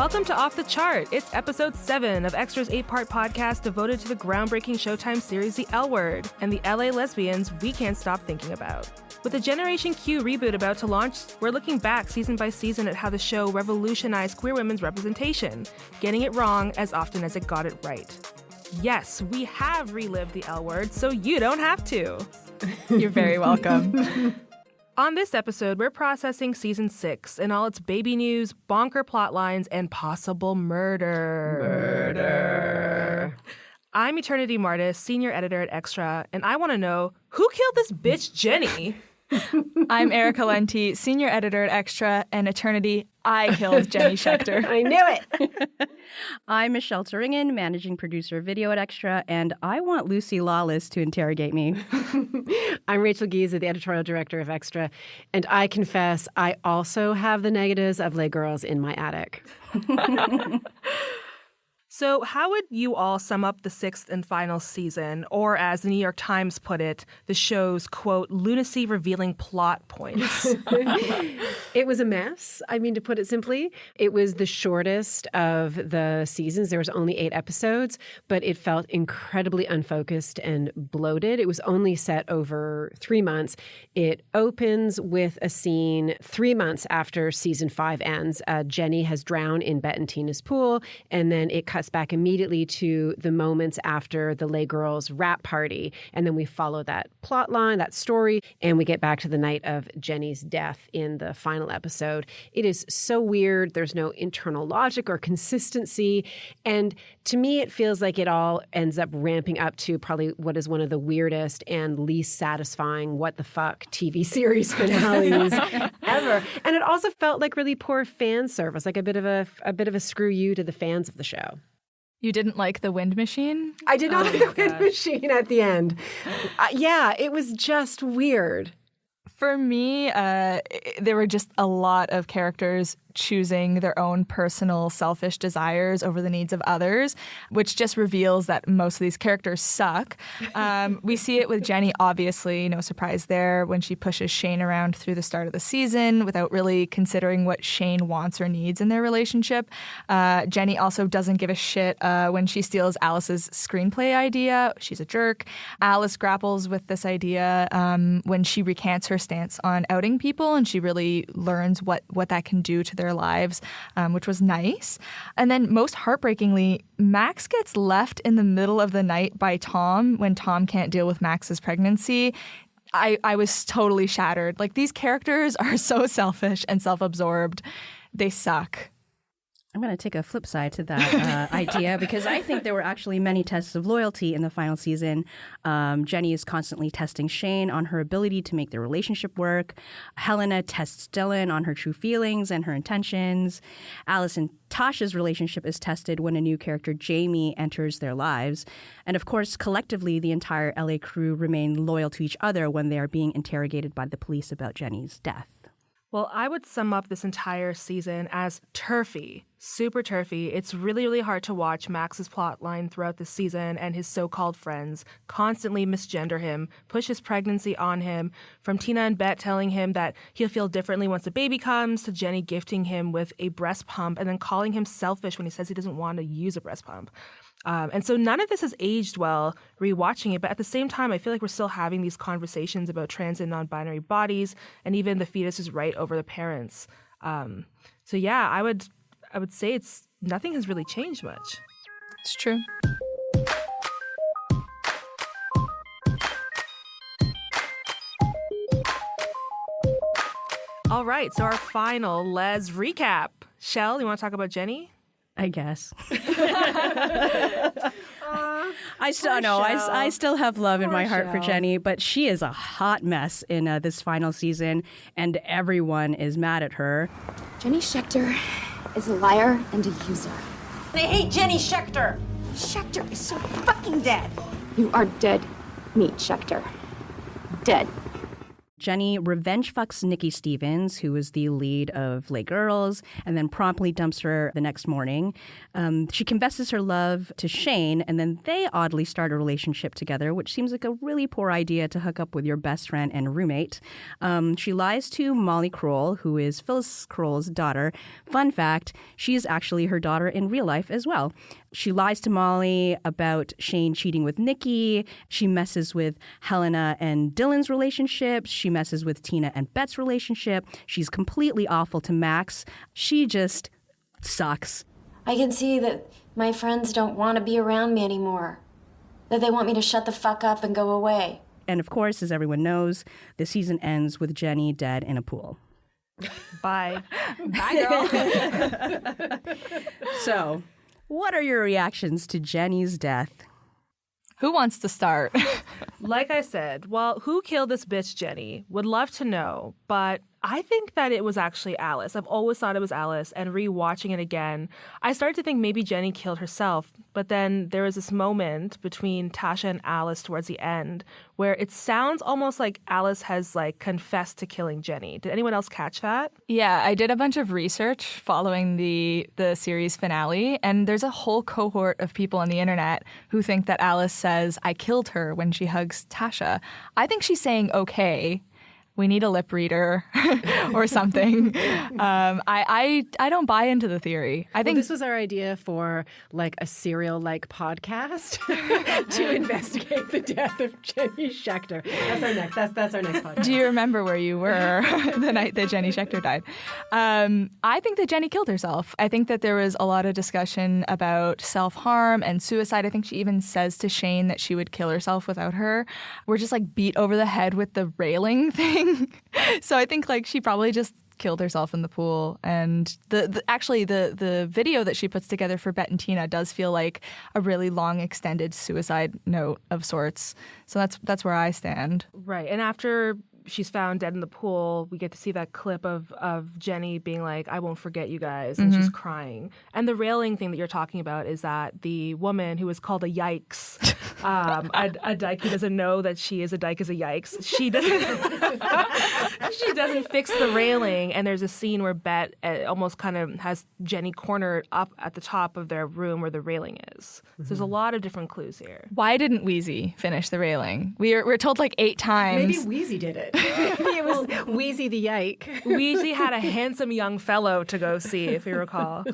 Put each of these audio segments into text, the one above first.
Welcome to Off the Chart. It's episode 7 of Xtra's 8-part podcast devoted to the groundbreaking Showtime series The L Word and the LA lesbians we can't stop thinking about. With the Generation Q reboot about to launch, we're looking back season by season at how the show revolutionized queer women's representation, getting it wrong as often as it got it right. Yes, we have relived The L Word, so you don't have to. You're very welcome. On this episode, we're processing season 6 and all its baby news, bonker plot lines, and possible murder. I'm Eternity Martis, senior editor at Xtra, and I want to know, who killed this bitch Jenny? I'm Erica Lenti, senior editor at Xtra, and Eternity, I killed Jenny Schecter. I knew it. I'm Michelle Turingan, managing producer of video at Xtra, and I want Lucy Lawless to interrogate me. I'm Rachel Giese, the editorial director of Xtra, and I confess I also have the negatives of lay girls in my attic. So how would you all sum up the 6th and final season, or as the New York Times put it, the show's, quote, lunacy-revealing plot points? It was a mess, I mean, to put it simply. It was the shortest of the seasons. There was only 8 episodes, but it felt incredibly unfocused and bloated. It was only set over 3 months. It opens with a scene 3 months after season 5 ends. Jenny has drowned in Bette and Tina's pool, and then it cuts back immediately to the moments after the Lay Girls rap party. And then we follow that plot line, that story, and we get back to the night of Jenny's death in the final episode. It is so weird. There's no internal logic or consistency. And to me, it feels like it all ends up ramping up to probably what is one of the weirdest and least satisfying what the fuck TV series finales ever. And it also felt like really poor fan service, like a bit of a screw you to the fans of the show. You didn't like the wind machine? I did not like the wind machine at the end. Yeah, it was just weird. For me, there were just a lot of characters choosing their own personal selfish desires over the needs of others, which just reveals that most of these characters suck. We see it with Jenny, obviously, no surprise there, when she pushes Shane around through the start of the season without really considering what Shane wants or needs in their relationship. Jenny also doesn't give a shit when she steals Alice's screenplay idea. She's a jerk. Alice grapples with this idea when she recants her stance on outing people, and she really learns what that can do to their lives, which was nice. And then most heartbreakingly, Max gets left in the middle of the night by Tom when Tom can't deal with Max's pregnancy. I was totally shattered. Like, these characters are so selfish and self-absorbed. They suck. I'm going to take a flip side to that idea because I think there were actually many tests of loyalty in the final season. Jenny is constantly testing Shane on her ability to make their relationship work. Helena tests Dylan on her true feelings and her intentions. Alice and Tasha's relationship is tested when a new character, Jamie, enters their lives. And of course, collectively, the entire LA crew remain loyal to each other when they are being interrogated by the police about Jenny's death. Well, I would sum up this entire season as turfy, super turfy. It's really, really hard to watch Max's plotline throughout the season and his so-called friends constantly misgender him, push his pregnancy on him, from Tina and Bette telling him that he'll feel differently once the baby comes, to Jenny gifting him with a breast pump and then calling him selfish when he says he doesn't want to use a breast pump. And so none of this has aged well rewatching it, but at the same time, I feel like we're still having these conversations about trans and non-binary bodies, and even the fetus's right over the parents. So yeah, I would say nothing has really changed much. It's true. All right, so our final Les recap. Shell, you want to talk about Jenny? I guess. I still have love in my heart for Jenny, but she is a hot mess in this final season, and everyone is mad at her. Jenny Schecter is a liar and a user. They hate Jenny Schecter. Schecter is so fucking dead. You are dead meat, Schecter. Dead. Jenny revenge fucks Nikki Stevens, who is the lead of Les Girls, and then promptly dumps her the next morning. She confesses her love to Shane, and then they oddly start a relationship together, which seems like a really poor idea to hook up with your best friend and roommate. She lies to Molly Kroll, who is Phyllis Kroll's daughter. Fun fact, she is actually her daughter in real life as well. She lies to Molly about Shane cheating with Nikki. She messes with Helena and Dylan's relationship. She messes with Tina and Bette's relationship. She's completely awful to Max. She just sucks. I can see that my friends don't want to be around me anymore. That they want me to shut the fuck up and go away. And of course, as everyone knows, the season ends with Jenny dead in a pool. Bye. Bye, girl. So, what are your reactions to Jenny's death? Who wants to start? Like I said, well, who killed this bitch, Jenny? Would love to know, but I think that it was actually Alice. I've always thought it was Alice, and rewatching it again, I started to think maybe Jenny killed herself, but then there was this moment between Tasha and Alice towards the end where it sounds almost like Alice has confessed to killing Jenny. Did anyone else catch that? Yeah, I did a bunch of research following the series finale, and there's a whole cohort of people on the internet who think that Alice says, "I killed her" when she hugs Tasha. I think she's saying, okay, we need a lip reader or something. I don't buy into the theory. I think this was our idea for a serial-like podcast to investigate the death of Jenny Schecter. That's our next podcast. Do you remember where you were the night that Jenny Schecter died? I think that Jenny killed herself. I think that there was a lot of discussion about self-harm and suicide. I think she even says to Shane that she would kill herself without her. We're just beat over the head with the railing thing. So I think she probably just killed herself in the pool. And the video that she puts together for Bette and Tina does feel like a really long extended suicide note of sorts. So that's where I stand. Right. And after she's found dead in the pool, we get to see that clip of Jenny being like, "I won't forget you guys," and she's crying. And the railing thing that you're talking about is that the woman who is called a yikes, a dyke who doesn't know that she is a dyke is a yikes. She doesn't fix the railing, and there's a scene where Bette almost kind of has Jenny cornered up at the top of their room where the railing is. So there's a lot of different clues here. Why didn't Wheezy finish the railing? We're told 8 times. Maybe Wheezy did it. It was Wheezy the Yike. Wheezy had a handsome young fellow to go see, if you recall.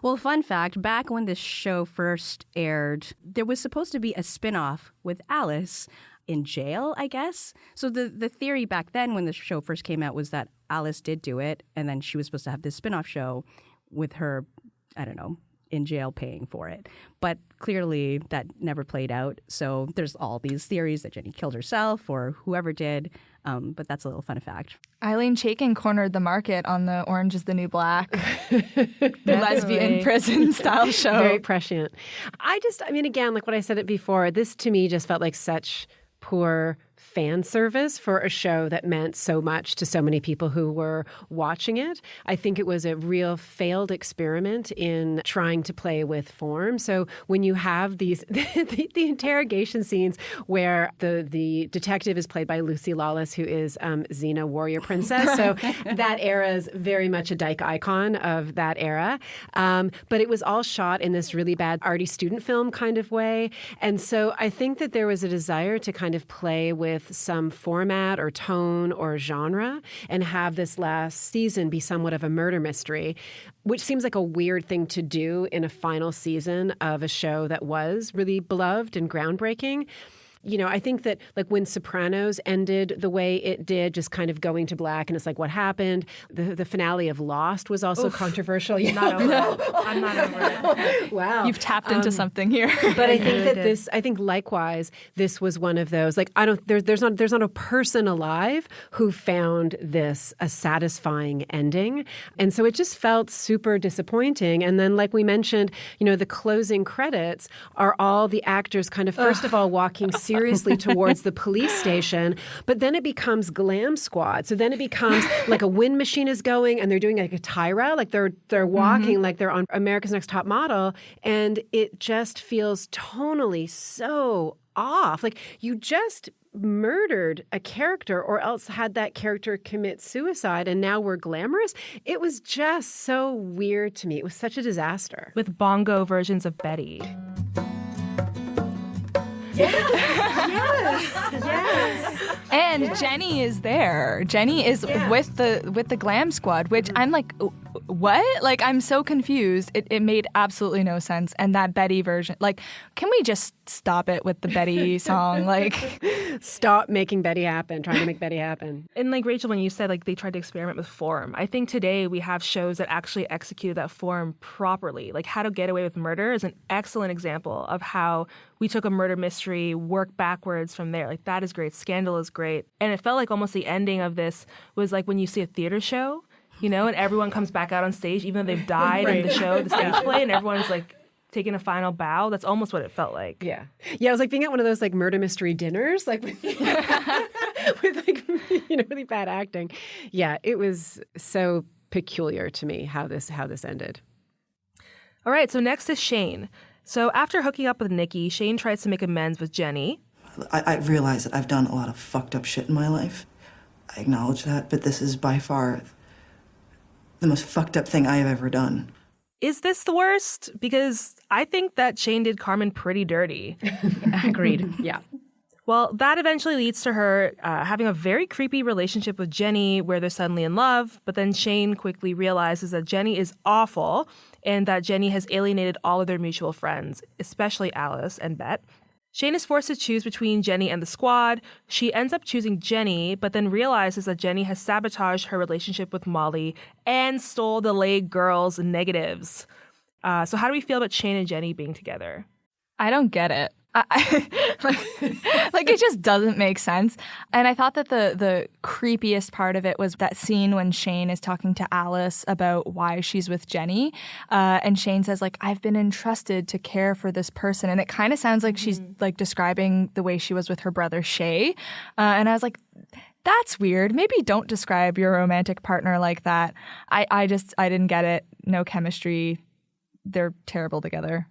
Well, fun fact, back when this show first aired, there was supposed to be a spinoff with Alice in jail, I guess. So the theory back then when the show first came out was that Alice did do it, and then she was supposed to have this spinoff show with her, I don't know, in jail paying for it. But clearly that never played out. So there's all these theories that Jenny killed herself or whoever did. But that's a little fun fact. Eileen Chaikin cornered the market on the Orange is the New Black, the lesbian prison style show. Very prescient. Again, what I said it before, this to me just felt like such poor fan service for a show that meant so much to so many people who were watching it. I think it was a real failed experiment in trying to play with form. So when you have these the interrogation scenes where the detective is played by Lucy Lawless, who is Xena, warrior princess. So that era is very much a dyke icon of that era. But it was all shot in this really bad arty student film kind of way. And so I think that there was a desire to kind of play with some format or tone or genre and have this last season be somewhat of a murder mystery, which seems like a weird thing to do in a final season of a show that was really beloved and groundbreaking. I think that when Sopranos ended the way it did, just kind of going to black, and it's what happened. The finale of Lost was also controversial. I'm not over it. Wow. You've tapped into something here. But I think that likewise, this was one of those, there's not a person alive who found this a satisfying ending. And so it just felt super disappointing. And then, like we mentioned, the closing credits are all the actors kind of, first of all, walking seriously towards the police station, but then it becomes glam squad. So then it becomes a wind machine is going and they're doing a Tyra, they're walking like they're on America's Next Top Model, and it just feels tonally so off. Like, you just murdered a character or else had that character commit suicide and now we're glamorous. It was just so weird to me. It was such a disaster. With bongo versions of Betty. Yes. And Jenny is there. Jenny is with the glam squad, which I'm like, what? Like, I'm so confused. It made absolutely no sense. And that Betty version, like, can we just stop it with the Betty song? Like, stop making Betty happen, trying to make Betty happen. And like Rachel, when you said like they tried to experiment with form, I think today we have shows that actually executed that form properly. Like How to Get Away with Murder is an excellent example of how we took a murder mystery, worked backwards from there. Like, that is great. Scandal is great. And it felt like almost the ending of this was like when you see a theater show, you know, and everyone comes back out on stage, even though they've died in the show, the stage play, and everyone's like taking a final bow. That's almost what it felt like. Yeah. Yeah, it was like being at one of those like murder mystery dinners, like with like, you know, really bad acting. Yeah, it was so peculiar to me how this ended. All right, so next is Shane. So after hooking up with Nikki, Shane tries to make amends with Jenny. I realize that I've done a lot of fucked up shit in my life. I acknowledge that, but this is by far the most fucked up thing I have ever done. Is this the worst? Because I think that Shane did Carmen pretty dirty. Agreed. Yeah. Well, that eventually leads to her having a very creepy relationship with Jenny where they're suddenly in love, but then Shane quickly realizes that Jenny is awful and that Jenny has alienated all of their mutual friends, especially Alice and Bette. Shane is forced to choose between Jenny and the squad. She ends up choosing Jenny, but then realizes that Jenny has sabotaged her relationship with Molly and stole the Leg Girls' negatives. So how do we feel about Shane and Jenny being together? I don't get it. Like it just doesn't make sense. And I thought that the creepiest part of it was that scene when Shane is talking to Alice about why she's with Jenny. And Shane says, like, I've been entrusted to care for this person. And it kind of sounds like she's like describing the way she was with her brother Shay. And I was like, that's weird. Maybe don't describe your romantic partner like that. I didn't get it. No chemistry. They're terrible together.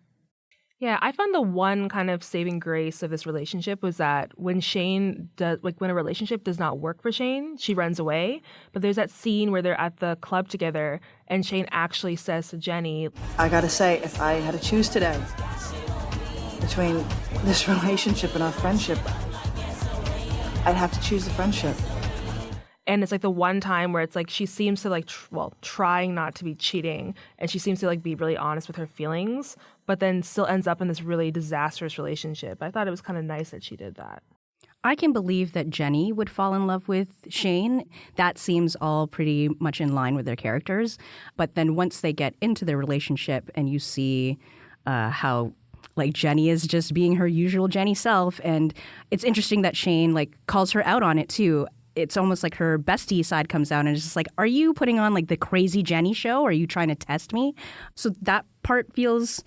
Yeah, I found the one kind of saving grace of this relationship was that when when a relationship does not work for Shane, she runs away. But there's that scene where they're at the club together and Shane actually says to Jenny, I gotta say, if I had to choose today between this relationship and our friendship, I'd have to choose the friendship. and it's like the one time where it's like she seems to like, trying not to be cheating, and she seems to like be really honest with her feelings, but then still ends up in this really disastrous relationship. I thought it was kind of nice that she did that. I can believe that Jenny would fall in love with Shane. That seems all pretty much in line with their characters. But then once they get into their relationship and you see how like Jenny is just being her usual Jenny self, and it's interesting that Shane like calls her out on it too. It's almost like her bestie side comes out and it's just like, are you putting on like the crazy Jenny show? Or are you trying to test me? So that part feels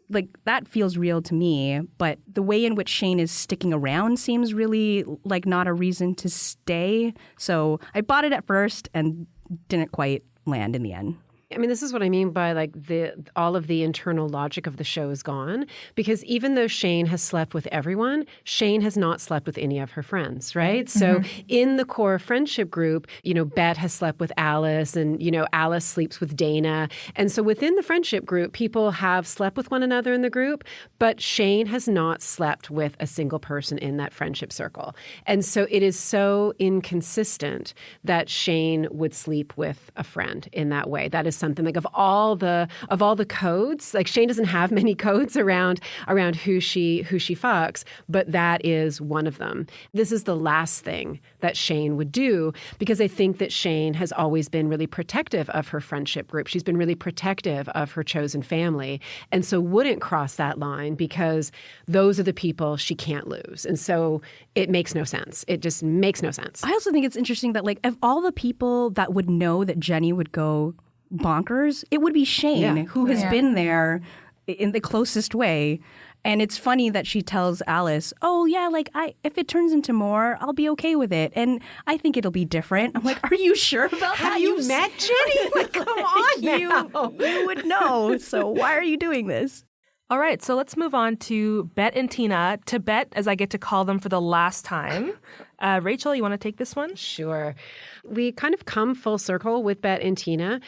real to me, but the way in which Shane is sticking around seems really like not a reason to stay. So I bought it at first and didn't quite land in the end. I mean, this is what I mean by like all of the internal logic of the show is gone, because even though Shane has slept with everyone, Shane has not slept with any of her friends, right? Mm-hmm. So in the core friendship group, Bette has slept with Alice, and, Alice sleeps with Dana. And so within the friendship group, people have slept with one another in the group, but Shane has not slept with a single person in that friendship circle. And so it is so inconsistent that Shane would sleep with a friend in that way. That is something like of all the codes, like Shane doesn't have many codes around who she fucks, but that is one of them. This is the last thing that Shane would do, because I think that Shane has always been really protective of her friendship group. She's been really protective of her chosen family, and so wouldn't cross that line because those are the people she can't lose. And so it makes no sense. It just makes no sense. I also think it's interesting that like of all the people that would know that Jenny would go bonkers, it would be Shane who has been there in the closest way. And it's funny that she tells Alice, oh yeah, like if it turns into more, I'll be okay with it. And I think it'll be different. I'm like, are you sure about that? Have you met Jenny? Like, come on now. You would know. So why are you doing this? All right, so let's move on to Bette and Tina, to Bet, as I get to call them for the last time. Rachel, you want to take this one? Sure. We kind of come full circle with Bette and Tina.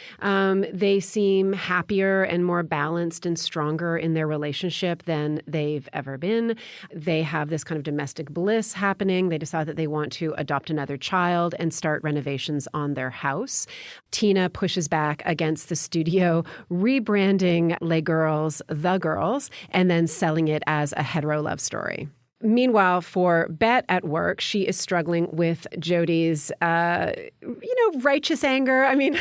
They seem happier and more balanced and stronger in their relationship than they've ever been. They have this kind of domestic bliss happening. They decide that they want to adopt another child and start renovations on their house. Tina pushes back against the studio, rebranding Les Girls, The Girls, and then selling it as a hetero love story. Meanwhile, for Bette at work, she is struggling with Jodi's, righteous anger. I mean,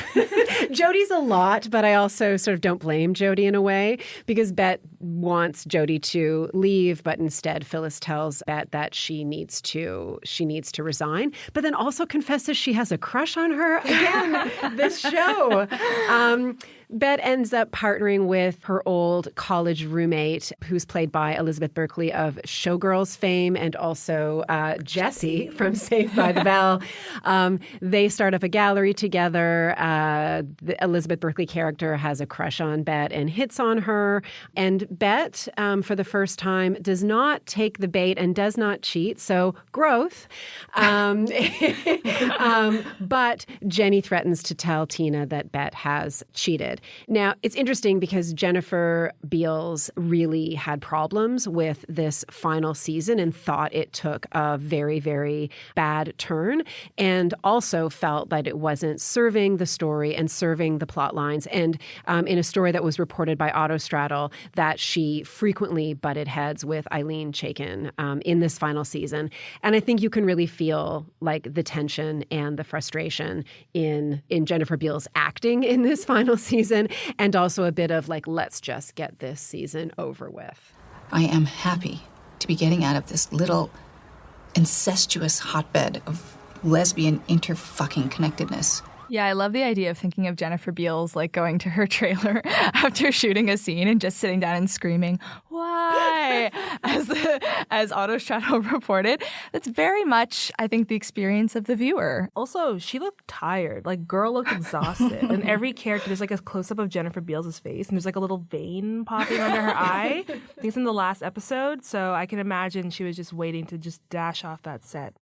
Jodi's a lot, but I also sort of don't blame Jodi in a way because Bette wants Jodi to leave, but instead Phyllis tells Bette that she needs to resign, but then also confesses she has a crush on her. Again, this show. Bette ends up partnering with her old college roommate, who's played by Elizabeth Berkley of Showgirls fame and also Jessie from Saved by the Bell. They start up a gallery together. The Elizabeth Berkley character has a crush on Bette and hits on her. And Bette, for the first time, does not take the bait and does not cheat. So growth. But Jenny threatens to tell Tina that Bette has cheated. Now, it's interesting because Jennifer Beals really had problems with this final season and thought it took a very, very bad turn and also felt that it wasn't serving the story and serving the plot lines. And in a story that was reported by Autostraddle, that she frequently butted heads with Eileen Chaikin in this final season. And I think you can really feel like the tension and the frustration in Jennifer Beals' acting in this final season. And also a bit of like, let's just get this season over with. I am happy to be getting out of this little incestuous hotbed of lesbian interfucking connectedness. Yeah, I love the idea of thinking of Jennifer Beals like going to her trailer after shooting a scene and just sitting down and screaming, "Why?" as Autostraddle reported. That's very much, I think, the experience of the viewer. Also, she looked tired. Like, girl looked exhausted. And every character, there's like a close-up of Jennifer Beals' face, and there's like a little vein popping under her eye. I think it's in the last episode, so I can imagine she was just waiting to just dash off that set.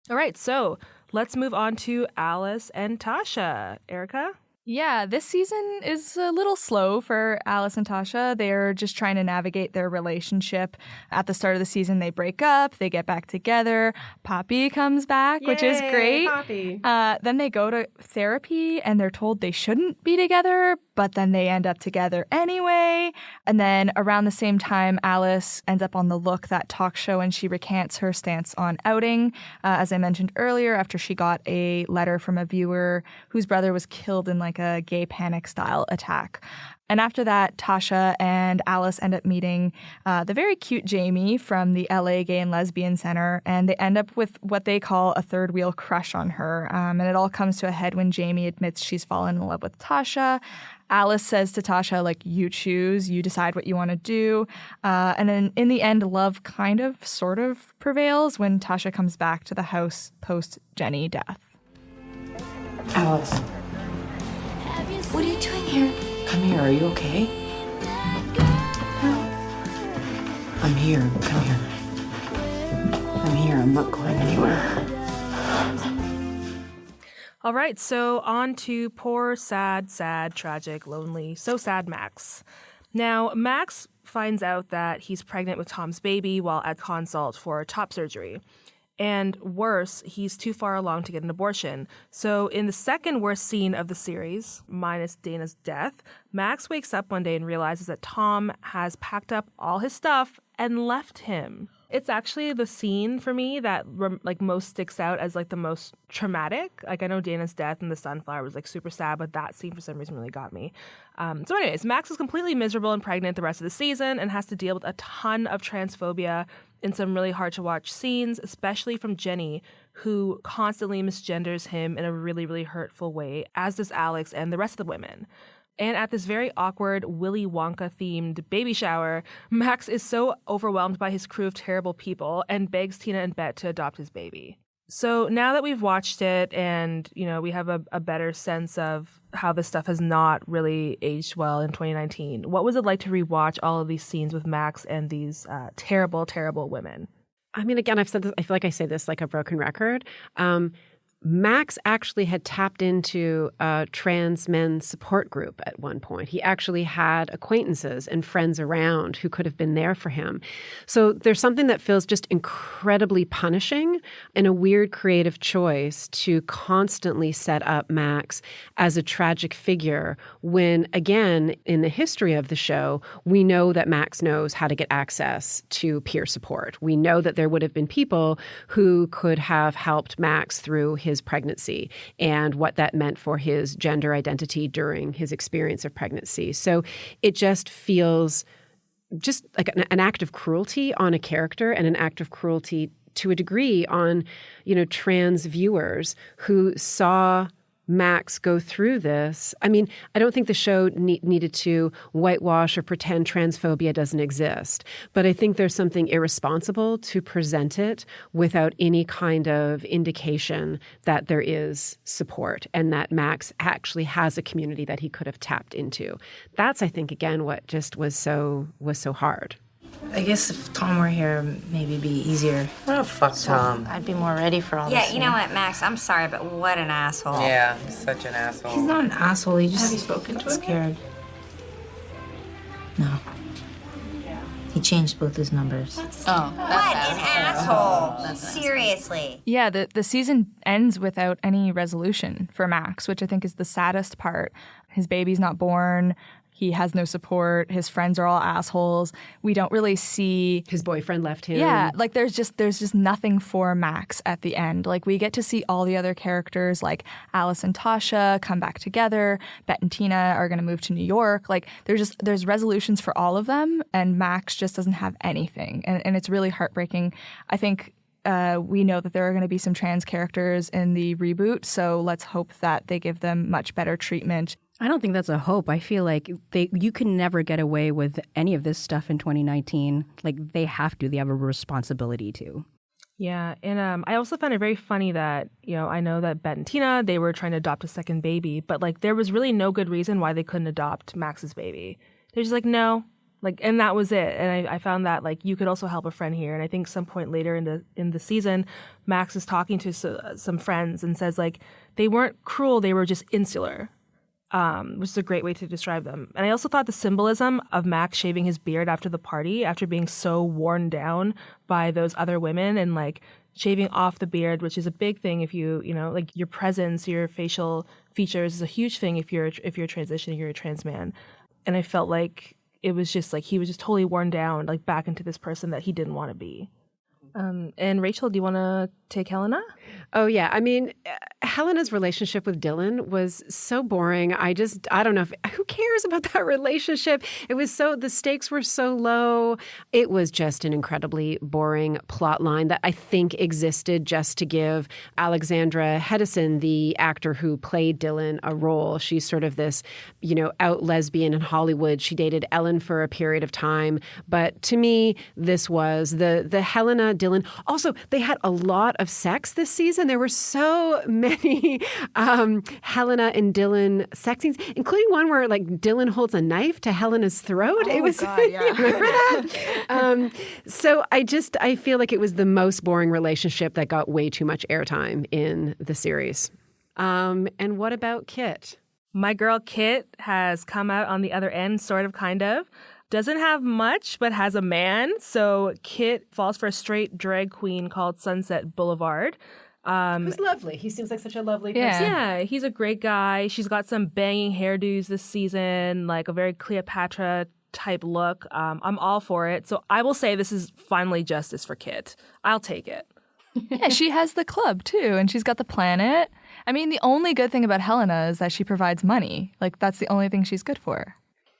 All right, so let's move on to Alice and Tasha. Erica? Yeah, this season is a little slow for Alice and Tasha. They're just trying to navigate their relationship. At the start of the season, they break up, they get back together. Poppy comes back, which is great. Poppy. Then they go to therapy and they're told they shouldn't be together, but then they end up together anyway. And then around the same time, Alice ends up on the Look, that talk show, and she recants her stance on outing. As I mentioned earlier, after she got a letter from a viewer whose brother was killed in like a gay panic style attack. And after that, Tasha and Alice end up meeting the very cute Jamie from the LA Gay and Lesbian Center, and they end up with what they call a third wheel crush on her. And it all comes to a head when Jamie admits she's fallen in love with Tasha. Alice says to Tasha, like, you choose, you decide what you want to do. And then in the end, love kind of, sort of prevails when Tasha comes back to the house post-Jenny death. Alice. What are you doing here? Come here, are you okay? I'm here, come here. I'm here, I'm not going anywhere. All right, so on to poor, sad, tragic, lonely, so sad Max. Now, Max finds out that he's pregnant with Tom's baby while at consult for top surgery. And worse, he's too far along to get an abortion. So in the second worst scene of the series, minus Dana's death, Max wakes up one day and realizes that Tom has packed up all his stuff and left him. It's actually the scene for me that most sticks out as like the most traumatic. Like, I know Dana's death and the sunflower was like super sad, but that scene for some reason really got me. So anyways, Max is completely miserable and pregnant the rest of the season and has to deal with a ton of transphobia in some really hard to watch scenes, especially from Jenny, who constantly misgenders him in a really, really hurtful way, as does Alex and the rest of the women. And at this very awkward Willy Wonka-themed baby shower, Max is so overwhelmed by his crew of terrible people and begs Tina and Bette to adopt his baby. So now that we've watched it and, we have a better sense of how this stuff has not really aged well in 2019, what was it like to rewatch all of these scenes with Max and these terrible, terrible women? I mean, again, I've said this, I feel like I say this like a broken record. Max actually had tapped into a trans men support group at one point. He actually had acquaintances and friends around who could have been there for him. So there's something that feels just incredibly punishing and a weird creative choice to constantly set up Max as a tragic figure when, again, in the history of the show, we know that Max knows how to get access to peer support. We know that there would have been people who could have helped Max through his pregnancy and what that meant for his gender identity during his experience of pregnancy. So it just feels just like an act of cruelty on a character and an act of cruelty to a degree on, trans viewers who saw Max go through this. I mean, I don't think the show needed to whitewash or pretend transphobia doesn't exist, but I think there's something irresponsible to present it without any kind of indication that there is support and that Max actually has a community that he could have tapped into. That's, I think, again, what just was so hard. I guess if Tom were here, maybe it'd be easier. Oh, fuck Tom. I'd be more ready for all this. Yeah, you know what, Max? I'm sorry, but what an asshole. Yeah, he's such an asshole. He's not an asshole. He just Have you spoken to him? scared. No. He changed both his numbers. What an asshole. Seriously. Yeah, the season ends without any resolution for Max, which I think is the saddest part. His baby's not born. He has no support. His friends are all assholes. We don't really see his boyfriend left him. Yeah, like there's just nothing for Max at the end. Like we get to see all the other characters like Alice and Tasha come back together. Bette and Tina are going to move to New York. Like there's resolutions for all of them, and Max just doesn't have anything, and it's really heartbreaking. I think we know that there are going to be some trans characters in the reboot, so let's hope that they give them much better treatment. I don't think that's a hope. I feel like you can never get away with any of this stuff in 2019. Like they have to. They have a responsibility to. Yeah, and I also found it very funny that, I know that Bette and Tina, they were trying to adopt a second baby, but like there was really no good reason why they couldn't adopt Max's baby. They're just like, no. Like, and that was it. And I found that like you could also help a friend here. And I think some point later in the season, Max is talking to some friends and says like they weren't cruel, they were just insular. Which is a great way to describe them. And I also thought the symbolism of Max shaving his beard after the party, after being so worn down by those other women, and like shaving off the beard, which is a big thing if you like your presence, your facial features is a huge thing if you're transitioning, you're a trans man. And I felt like it was just like he was just totally worn down, like back into this person that he didn't want to be. And Rachel, do you want to take Helena? Oh, yeah. I mean, Helena's relationship with Dylan was so boring. I don't know who cares about that relationship? The stakes were so low. It was just an incredibly boring plot line that I think existed just to give Alexandra Hedison, the actor who played Dylan, a role. She's sort of this, out lesbian in Hollywood. She dated Ellen for a period of time. But to me, this was the Helena Dylan. Also, they had a lot of sex this season. There were so many Helena and Dylan sex scenes, including one where like Dylan holds a knife to Helena's throat. Oh, it was, God, yeah. Remember that? So I feel like it was the most boring relationship that got way too much airtime in the series. And what about Kit? My girl Kit has come out on the other end, sort of, kind of. Doesn't have much, but has a man. So Kit falls for a straight drag queen called Sunset Boulevard. Who's lovely. He seems like such a lovely person. Yeah, he's a great guy. She's got some banging hairdos this season, like a very Cleopatra type look. I'm all for it. So I will say this is finally justice for Kit. I'll take it. Yeah, she has the club too, and she's got the planet. I mean, the only good thing about Helena is that she provides money. Like, that's the only thing she's good for.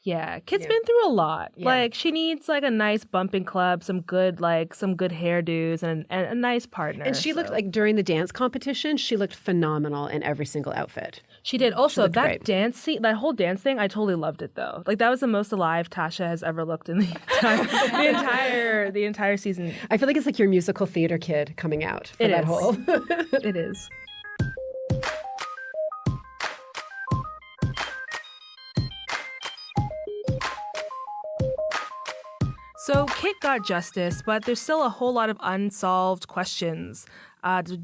Yeah, Kit's been through a lot. Yeah. Like, she needs like a nice bumping club, some good hairdos, and a nice partner. And she looked like during the dance competition, she looked phenomenal in every single outfit. She did. Also, that great. dance scene, that whole dance thing, I totally loved it though. Like, that was the most alive Tasha has ever looked in the entire season. I feel like it's like your musical theater kid coming out for that whole. It is. So Kit got justice, but there's still a whole lot of unsolved questions.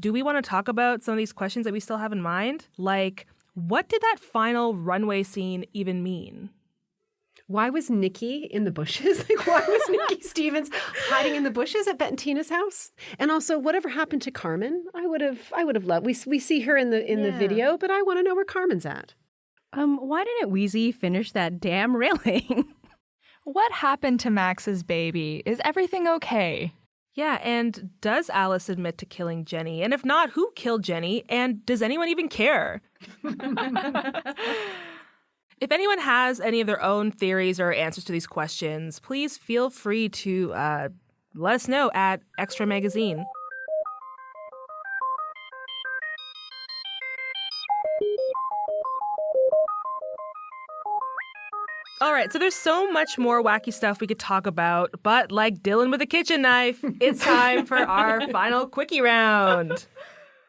Do we want to talk about some of these questions that we still have in mind? Like, what did that final runway scene even mean? Why was Nikki in the bushes? Like, why was Nikki Stevens hiding in the bushes at Bette and Tina's house? And also, whatever happened to Carmen? I would have loved. We see her in the video, but I want to know where Carmen's at. Why didn't Wheezy finish that damn railing? What happened to Max's baby? Is everything okay? Yeah, and does Alice admit to killing Jenny? And if not, who killed Jenny? And does anyone even care? If anyone has any of their own theories or answers to these questions, please feel free to let us know at Xtra Magazine. All right, so there's so much more wacky stuff we could talk about, but like Dylan with a kitchen knife, it's time for our final quickie round.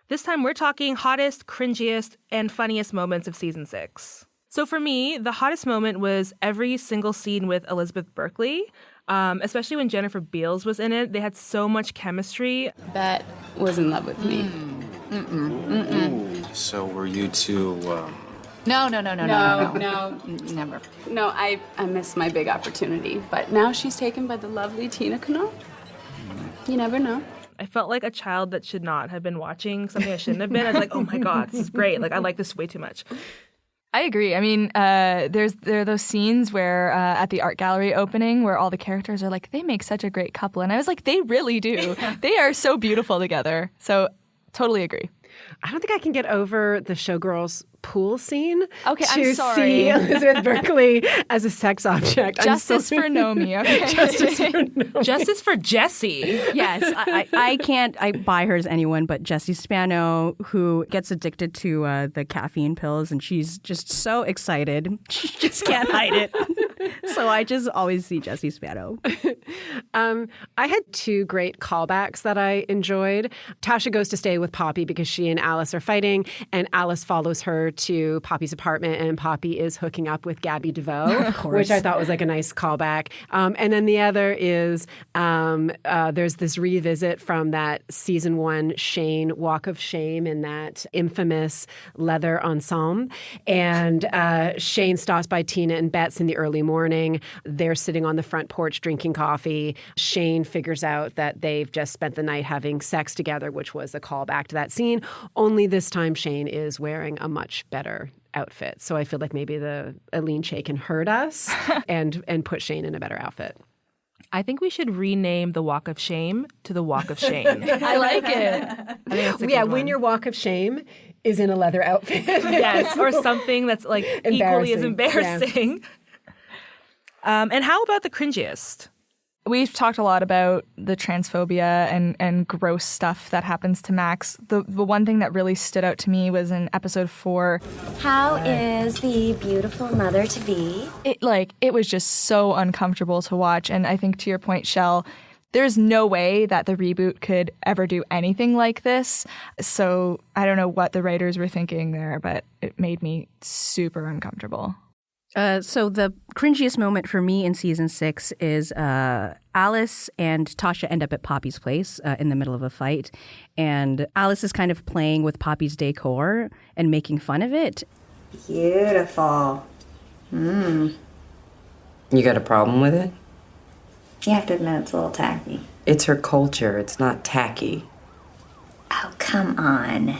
This time we're talking hottest, cringiest, and funniest moments of season 6. So for me, the hottest moment was every single scene with Elizabeth Berkley, especially when Jennifer Beals was in it. They had so much chemistry. Bette was in love with me. So were you two... No. Never. No, I missed my big opportunity. But now she's taken by the lovely Tina Canal. You never know. I felt like a child that should not have been watching something I shouldn't have been. I was like, oh my God, this is great. Like, I like this way too much. I agree. I mean, there are those scenes where at the art gallery opening where all the characters are like, they make such a great couple. And I was like, they really do. They are so beautiful together. So totally agree. I don't think I can get over the Showgirls pool scene. Okay, to I'm sorry. see Elizabeth Berkley as a sex object. Justice for Nomi. Okay. Justice for Nomi. Justice for Jessie. Yes, I can't buy her as anyone but Jessie Spano, who gets addicted to the caffeine pills, and she's just so excited. She just can't hide it. So I just always see Jessie Spano. I had two great callbacks that I enjoyed. Tasha goes to stay with Poppy because she and Alice are fighting, and Alice follows her to Poppy's apartment, and Poppy is hooking up with Gabby DeVoe, which I thought was like a nice callback. And then the other is there's this revisit from that season 1 Shane Walk of Shame in that infamous leather ensemble. And Shane stops by Tina and Bette's in the early morning. They're sitting on the front porch drinking coffee. Shane figures out that they've just spent the night having sex together, which was a callback to that scene. Only this time Shane is wearing a much better outfit. So I feel like maybe the Aline Chaikin heard us and put Shane in a better outfit. I think we should rename the Walk of Shame to the Walk of Shame. I like it. I think that's a good when one. your Walk of Shame is in a leather outfit. Yes, or something that's like equally as embarrassing. Yeah. And how about the cringiest? We've talked a lot about the transphobia and gross stuff that happens to Max. The one thing that really stood out to me was in episode 4. How is the beautiful mother-to-be? It was just so uncomfortable to watch. And I think to your point, Shell, there's no way that the reboot could ever do anything like this. So I don't know what the writers were thinking there, but it made me super uncomfortable. So the cringiest moment for me in season 6 is Alice and Tasha end up at Poppy's place in the middle of a fight. And Alice is kind of playing with Poppy's decor and making fun of it. Beautiful. You got a problem with it? You have to admit it's a little tacky. It's her culture. It's not tacky. Oh, come on.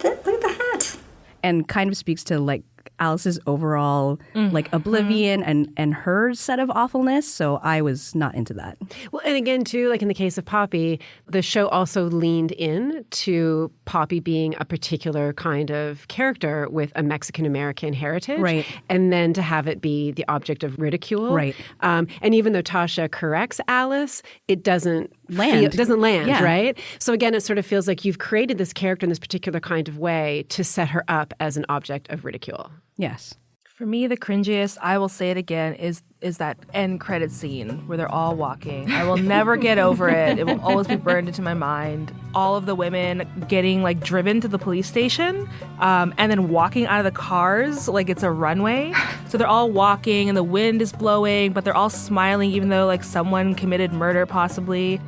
Look at the hat. And kind of speaks to like Alice's overall like oblivion and her set of awfulness. So I was not into that. Well, and again, too, like in the case of Poppy, the show also leaned in to Poppy being a particular kind of character with a Mexican-American heritage. Right. And then to have it be the object of ridicule. Right. And even though Tasha corrects Alice, it doesn't land. It doesn't land, Yeah. right? So again, it sort of feels like you've created this character in this particular kind of way to set her up as an object of ridicule. Yes. For me, the cringiest, I will say it again, is that end credit scene where they're all walking. I will never get over it. It will always be burned into my mind. All of the women getting like driven to the police station and then walking out of the cars like it's a runway. So they're all walking and the wind is blowing, but they're all smiling even though like someone committed murder possibly.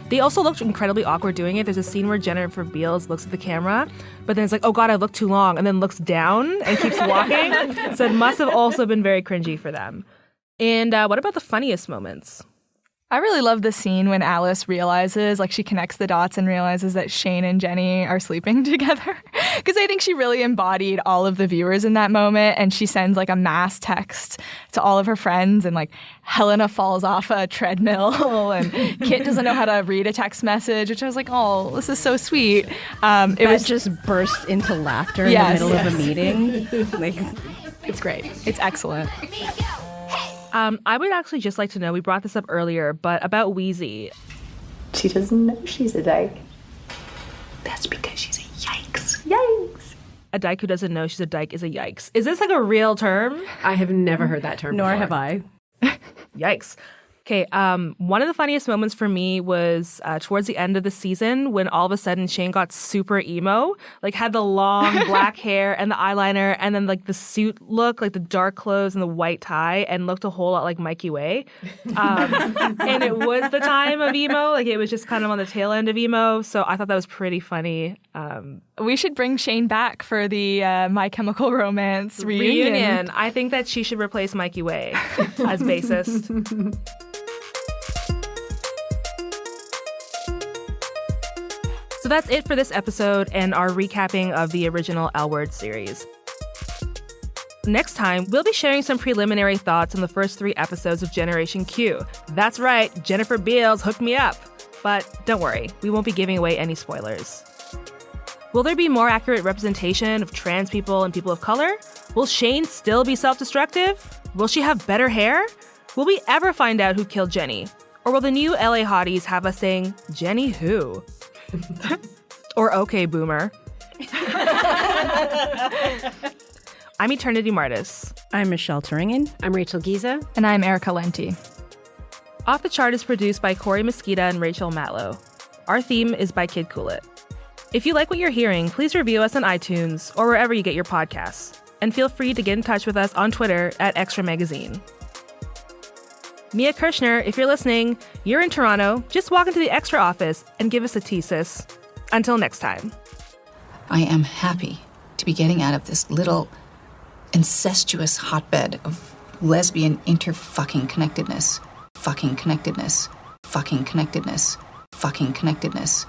They also looked incredibly awkward doing it. There's a scene where Jennifer Beals looks at the camera, but then it's like, oh God, I looked too long, and then looks down and keeps walking. So it must have also been very cringy for them. And what about the funniest moments? I really love the scene when Alice realizes, like she connects the dots and realizes that Shane and Jenny are sleeping together. Because I think she really embodied all of the viewers in that moment. And she sends like a mass text to all of her friends. And like Helena falls off a treadmill and Kit doesn't know how to read a text message, which I was like, oh, this is so sweet. It was just burst into laughter in the middle of a meeting. Like, it's great. It's excellent. I would actually just like to know, we brought this up earlier, but about Wheezy. She doesn't know she's a dyke. That's because she's a yikes. Yikes. A dyke who doesn't know she's a dyke is a yikes. Is this like a real term? I have never heard that term Nor before. have I. Yikes. Okay, one of the funniest moments for me was towards the end of the season when all of a sudden Shane got super emo, like had the long black hair and the eyeliner and then like the suit look, like the dark clothes and the white tie, and looked a whole lot like Mikey Way. And it was the time of emo, like it was just kind of on the tail end of emo, so I thought that was pretty funny. We should bring Shane back for the My Chemical Romance reunion. I think that she should replace Mikey Way as bassist. So that's it for this episode and our recapping of the original L Word series. Next time, we'll be sharing some preliminary thoughts on the first 3 episodes of Generation Q. That's right, Jennifer Beals hooked me up. But don't worry, we won't be giving away any spoilers. Will there be more accurate representation of trans people and people of color? Will Shane still be self-destructive? Will she have better hair? Will we ever find out who killed Jenny? Or will the new LA hotties have us saying, Jenny who? Or okay, boomer. I'm Eternity Martis. I'm Michelle Turingan. I'm Rachel Giese. And I'm Erica Lenti. Off the Chart is produced by Corey Misquita and Rachel Matlow. Our theme is by Kid Coolit. If you like what you're hearing, please review us on iTunes or wherever you get your podcasts. And feel free to get in touch with us on Twitter at Xtra Magazine. Mia Kirshner, if you're listening, you're in Toronto, just walk into the Xtra office and give us a tea, sis. Until next time. I am happy to be getting out of this little incestuous hotbed of lesbian inter-fucking connectedness. Fucking connectedness. Fucking connectedness. Fucking connectedness.